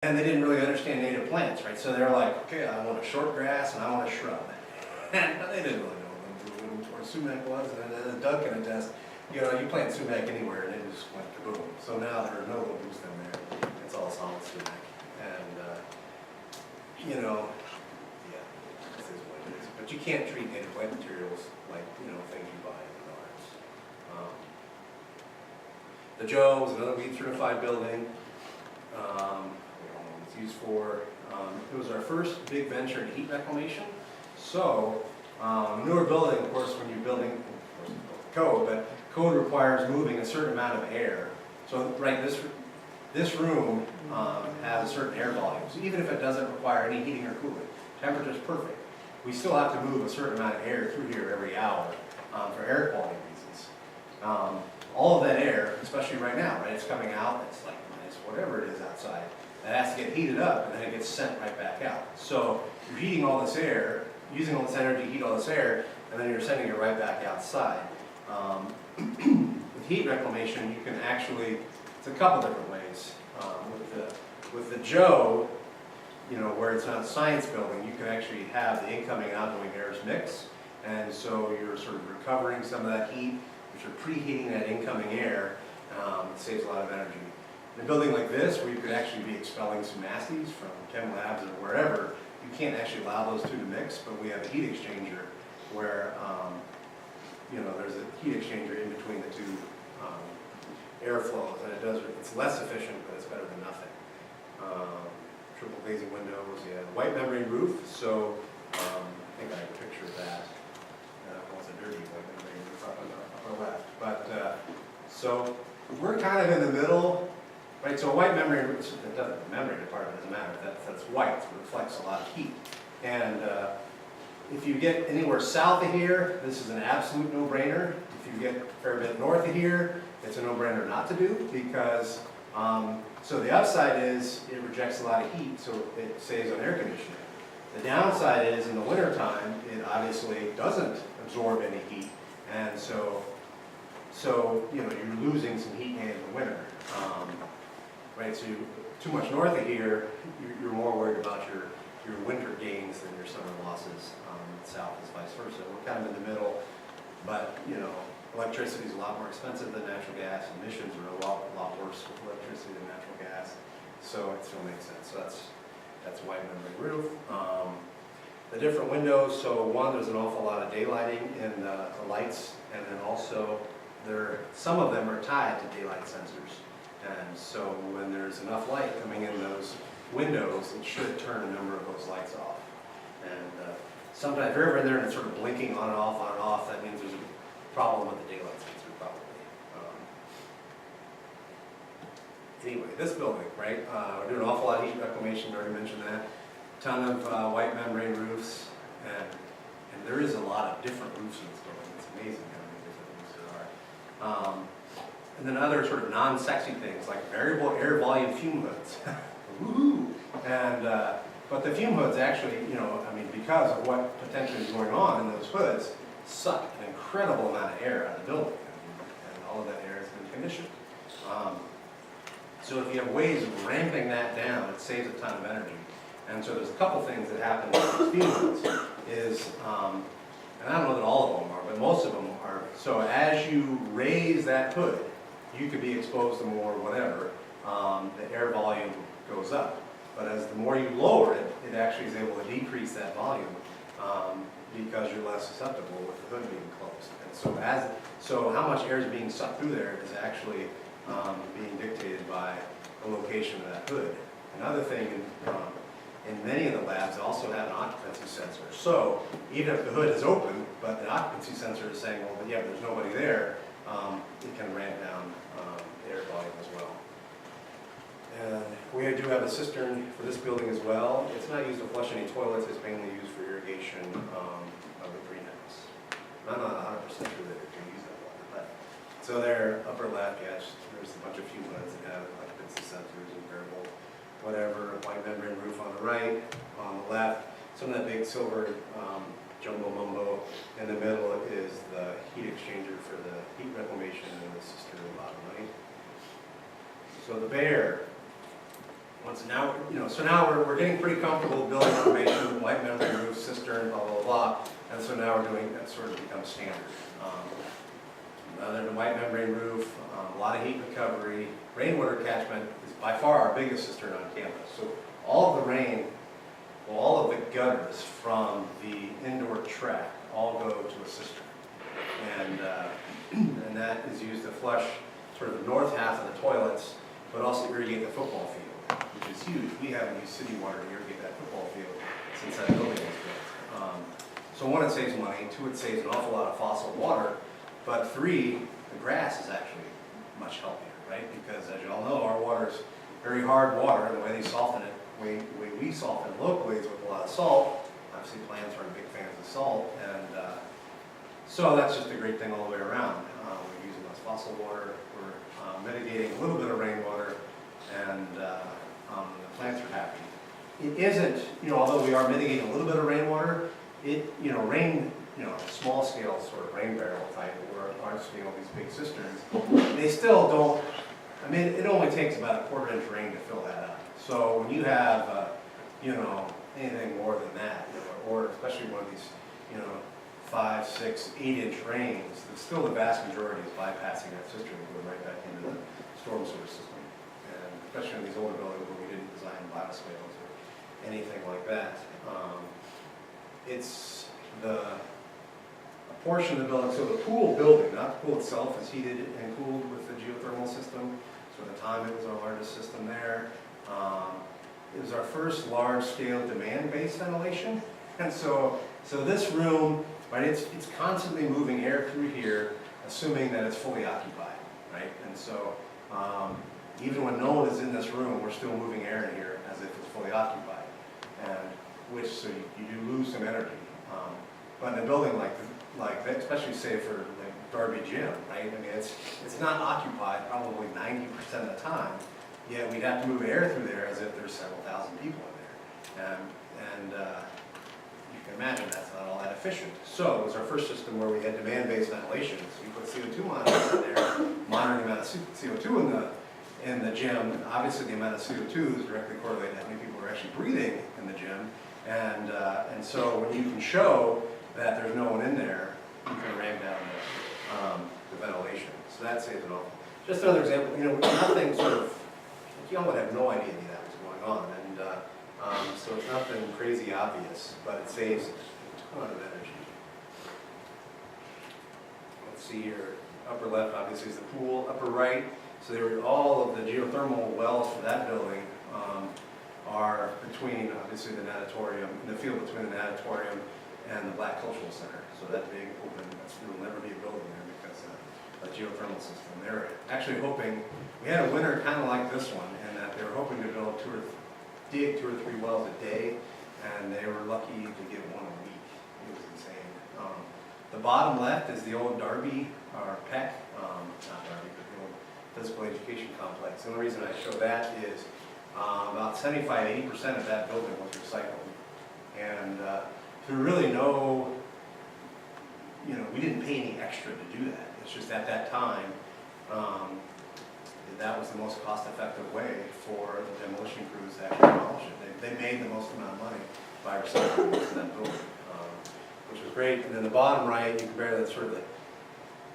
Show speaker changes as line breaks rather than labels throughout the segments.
And they didn't really understand native plants, right? So they're like, okay, I want a short grass and I want a shrub. And they didn't really know what sumac was. And as Doug can attest, you know, you plant sumac anywhere and it just went kaboom. So now there are no little stem there. It's all solid sumac. And, you know, yeah, this is what it is. But you can't treat native plant materials like, you know, things you buy in the yards. The Joe was another weed certified building. It's used for, it was our first big venture in heat reclamation. So, newer building, of course, when you're building, of course, code, but code requires moving a certain amount of air. So, right, this room has a certain air volume. So even if it doesn't require any heating or cooling, temperature's perfect. We still have to move a certain amount of air through here every hour for air quality reasons. All of that air, especially right now, right, it's coming out, it's like minus whatever it is outside. That has to get heated up and then it gets sent right back out. So you're heating all this air, using all this energy to heat all this air, and then you're sending it right back outside. With heat reclamation, you can actually, it's a couple different ways. With the Joe, you know, where it's not a science building, you can actually have the incoming and outgoing airs mix. And so you're sort of recovering some of that heat, but you're preheating that incoming air. It saves a lot of energy. In a building like this, where you could actually be expelling some nasties from chem labs or wherever, you can't actually allow those two to mix, but we have a heat exchanger where, you know, there's a heat exchanger in between the two airflows, and it's less efficient, but it's better than nothing. Triple glazing windows, yeah, white membrane roof, so I think I have a picture of that. Well, it's a dirty white membrane roof up on the upper left, but so we're kind of in the middle. Right, so a white membrane, the membrane part of it doesn't matter, that's white, so it reflects a lot of heat. And if you get anywhere south of here, this is an absolute no-brainer. If you get a fair bit north of here, it's a no-brainer not to do, because, so the upside is it rejects a lot of heat, so it saves on air conditioning. The downside is in the wintertime, it obviously doesn't absorb any heat, and so you know, you're losing some heat gain in the winter. Right, so too much north of here, you're more worried about your winter gains than your summer losses. South is vice versa. We're kind of in the middle, but you know, electricity is a lot more expensive than natural gas. Emissions are a lot worse with electricity than natural gas, so it still makes sense. So that's white membrane roof. The different windows. So one, there's an awful lot of daylighting in the lights, and then also some of them are tied to daylight sensors. And so when there's enough light coming in those windows, it should turn a number of those lights off. And sometimes if you're ever in there and it's sort of blinking on and off, that means there's a problem with the daylight sensor probably. Anyway, this building, right? We're doing an awful lot of heat reclamation, already mentioned that. Ton of white membrane roofs, and there is a lot of different roofs in this building. It's amazing how many different roofs there are. And then other sort of non-sexy things like variable air volume fume hoods. Woohoo! And but the fume hoods actually, you know, I mean, because of what potentially is going on in those hoods, suck an incredible amount of air out of the building, and all of that air has been conditioned. So if you have ways of ramping that down, it saves a ton of energy. And so there's a couple things that happen with these fume hoods. And I don't know that all of them are, but most of them are. So as you raise that hood, you could be exposed to more whatever, the air volume goes up. But as the more you lower it, it actually is able to decrease that volume because you're less susceptible with the hood being closed. And so how much air is being sucked through there is actually being dictated by the location of that hood. Another thing, in many of the labs also have an occupancy sensor. So even if the hood is open, but the occupancy sensor is saying, well, but yeah, there's nobody there, it can ramp down the air volume as well. And we do have a cistern for this building as well. It's not used to flush any toilets, it's mainly used for irrigation of the greenhouse. I'm not 100% sure that it can use that water, but so there, upper left, yes, there's a bunch of fume hoods that have occupancy sensors and variable whatever, white membrane roof on the right, on the left, some of that big silver jumbo mumbo. In the middle is the heat exchanger for the heat reclamation, and the cistern on the bottom right. So the Bair, Now, so now we're getting pretty comfortable building automation, white membrane roof, cistern, blah, blah, blah. And so now we're doing, that sort of becomes standard. Other than white membrane roof, a lot of heat recovery. Rainwater catchment is by far our biggest cistern on campus. So all of the rain, well, all of the gutters from the indoor track all go to a cistern. And that is used to flush sort of the north half of the toilets, but also irrigate the football field, which is huge. We haven't used city water to irrigate that football field since that building was built. So one, it saves money. Two, it saves an awful lot of fossil water. But three, the grass is actually much healthier, right? Because as you all know, our water is very hard water, and the way they soften it, the way we soften it locally is with a lot of salt. Obviously plants aren't big fans of salt, and so that's just a great thing all the way around. We're using less fossil water, we're mitigating a little bit of rainwater, and the plants are happy. It isn't, although we are mitigating a little bit of rainwater, small scale sort of rain barrel type, or large scale, these big cisterns, they still don't, it only takes about a 1/4 inch rain to fill that up. So when you have, anything more than that, or especially one of these, 5, 6, 8 inch rains, still the vast majority is bypassing that cistern and going right back into the storm sewer system. And especially in these older buildings where we didn't design bioswales or anything like that. It's a portion of the building, so the pool building, not the pool itself, is heated and cooled with the geothermal system. So at the time it was our largest system there. It was our first large-scale demand-based ventilation. And so this room, right, it's constantly moving air through here, assuming that it's fully occupied, right? And so even when no one is in this room, we're still moving air in here as if it's fully occupied. And so you do lose some energy. But in a building like that, especially say for like Darby Gym, right? It's not occupied probably 90% of the time, yet we'd have to move air through there as if there's several thousand people in there. And you can imagine that's not all that efficient. So it was our first system where we had demand-based ventilation. So we put CO2 monitors in there, monitoring the amount of CO2 in the gym. Obviously the amount of CO2 is directly correlated to how many people are actually breathing in the gym. And so when you can show that there's no one in there, you can ramp down the ventilation. So that saves it all. Just another example, nothing sort of, y'all would have no idea that was going on. And so it's nothing crazy obvious, but it saves a ton of energy. Let's see here, upper left obviously is the pool, upper right. So there were all of the geothermal wells for that building are between, obviously, the natatorium, the field between the natatorium and the Black Cultural Center. So that big open, there will never be a building there because of a geothermal system. They're actually hoping, we had a winter kind of like this one, and that they were hoping to dig 2 or 3 wells a day, and they were lucky to get one a week. It was insane. The bottom left is the old Darby, or PEC, not Darby, but the old physical education complex. The only reason I show that is about 75–80% of that building was recycled. And there really we didn't pay any extra to do that. It's just at that time, that was the most cost-effective way for the demolition crews to actually demolish it. They made the most amount of money by recycling most of that building, which was great. And then the bottom right, you compare that sort of the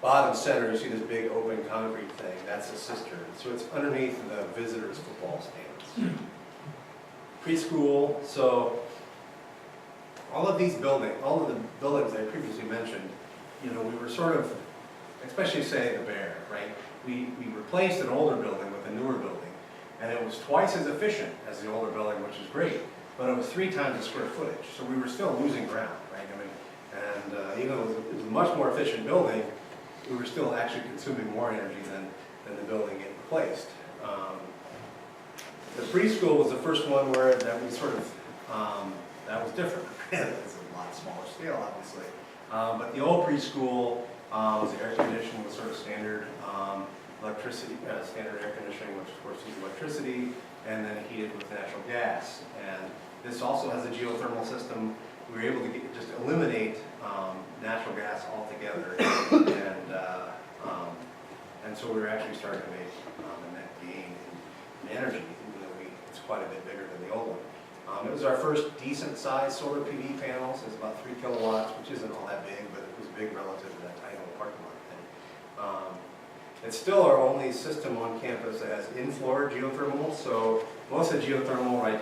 bottom center, you see this big open concrete thing. That's a cistern. So it's underneath the visitors' football stands. Preschool. So all of the buildings I previously mentioned, we were sort of, especially say the Bair, right? We replaced an older building with a newer building, and it was twice as efficient as the older building, which is great, but it was 3 times the square footage. So we were still losing ground, right? And even though it was a much more efficient building, we were still actually consuming more energy than the building it replaced. The preschool was the first one where that we sort of, that was different. It's a lot smaller scale, obviously. But the old preschool was the air conditioning was sort of standard electricity, standard air conditioning, which of course uses electricity, and then heated with natural gas. And this also has a geothermal system. We were able to just eliminate natural gas altogether, and so we were actually starting to make a net gain in energy, even though it's quite a bit bigger than the old one. It was our first decent sized solar PV panels. It's about 3 kilowatts, which isn't all that big, but it was big relative to that tiny little parking lot thing. It's still our only system on campus that has in-floor geothermal. So most of the geothermal, right,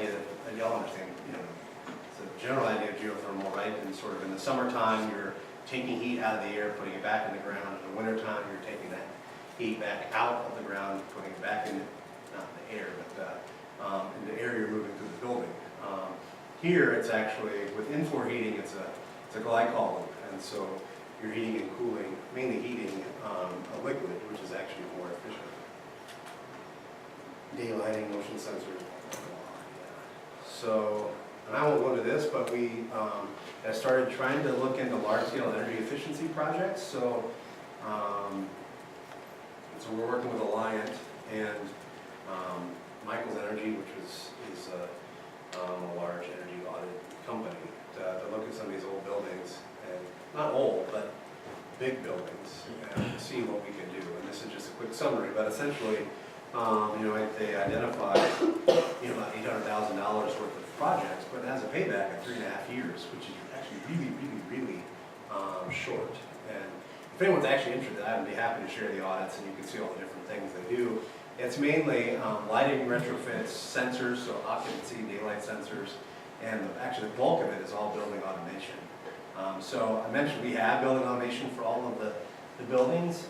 y'all understand, you know, it's a general idea of geothermal, right? And sort of in the summertime, you're taking heat out of the air, putting it back in the ground. In the wintertime, you're taking that heat back out of the ground, putting it back in, not in the air, but in the air you're moving through the building. Here, it's actually, with in-floor heating, it's a glycol loop, and so you're heating and cooling, mainly heating a liquid, which is actually more efficient. Daylighting, motion sensors, blah, blah, blah. So, and I won't go into this, but we have started trying to look into large-scale energy efficiency projects. So, so we're working with Alliant and Michael's Energy, which is a large energy audit company, to look at some of these old buildings, and not old, but big buildings, and see what we can do. And this is just a quick summary, but essentially, you know, they identified, you know, about $800,000 worth of projects, but it has a payback of 3.5 years, which is actually really short. And if anyone's actually interested, I'd be happy to share the audits, and you can see all the different things they do. It's mainly lighting retrofits, sensors, so occupancy, daylight sensors, and actually the bulk of it is all building automation. So I mentioned we have building automation for all of the buildings,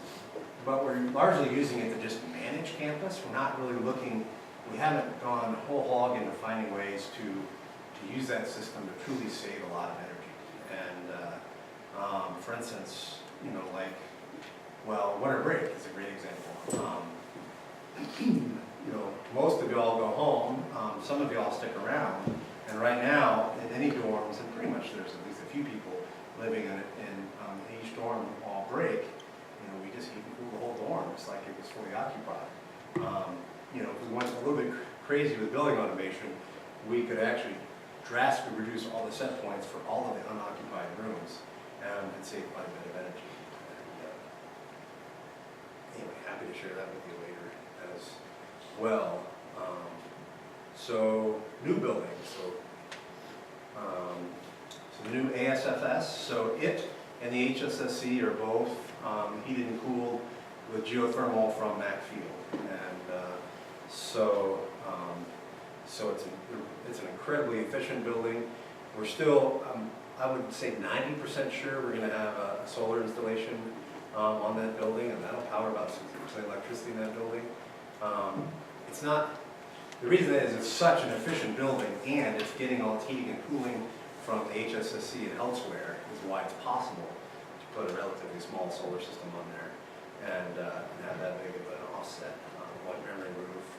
but we're largely using it to just manage campus. We're not really looking, we haven't gone whole hog into finding ways to use that system to truly save a lot of energy. And for instance, you know, like, well, winter break is a great example. You know, most of y'all go home, some of y'all stick around, and right now, in any dorms, and pretty much there's at least a few people living in each dorm all break, you know, we just heat and cool the whole dorm. It's like it was fully occupied. You know, if we went a little bit crazy with building automation, we could actually drastically reduce all the set points for all of the unoccupied rooms and save quite a bit of energy. And, anyway, happy to share that with you later as well. So new buildings. So the new ASFS. So it and the HSSC are both heated and cooled with geothermal from Macfield, and so it's an incredibly efficient building. We're still, I would say 90% sure we're going to have a solar installation on that building, and that'll power about 60% of electricity in that building. It's not, the reason is it's such an efficient building, and it's getting all its heating and cooling from the HSSC and elsewhere, is why it's possible to put a relatively small solar system on there and have that big of an offset white memory roof.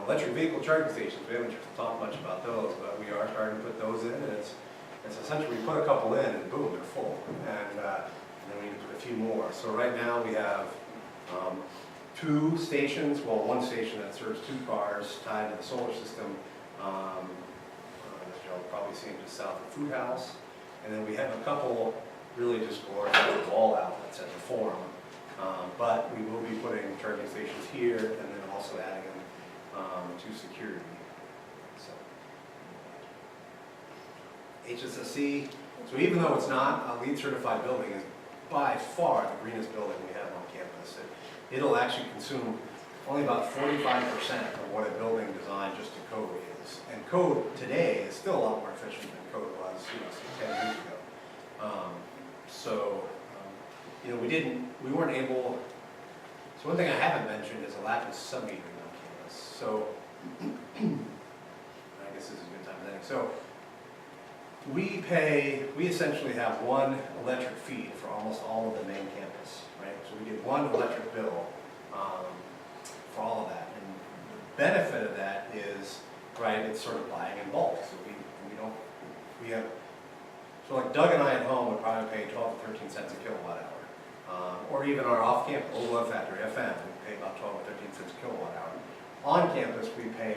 Electric vehicle charging stations, we haven't talked much about those, but we are starting to put those in, and it's essentially we put a couple in and boom, they're full, and then we need to put a few more. So right now we have 2 stations, well, one station that serves 2 cars tied to the solar system, that you'll probably see just south of Food House. And then we have a couple really just glorified wall outlets at the Forum. But we will be putting charging stations here and then also adding them to security. So, HSSC, so even though it's not a LEED certified building, is by far the greenest building we have on campus. It'll actually consume only about 45% of what a building designed just to code is. And code today is still a lot more efficient than code was, you know, 10 years ago. You know, we weren't able, so one thing I haven't mentioned is a lack of sub-metering on campus. So, I guess this is a good time to think. So, we essentially have one electric feed for almost all of the main campus, right? So we get one electric bill for all of that. And the benefit of that is, right, it's sort of buying in bulk. So we have, so like Doug and I at home would probably pay 12 to 13 cents a kilowatt hour. Or even our off-campus, Old Love Factory, FM, we pay about 12 or 13 cents a kilowatt hour. On campus, we pay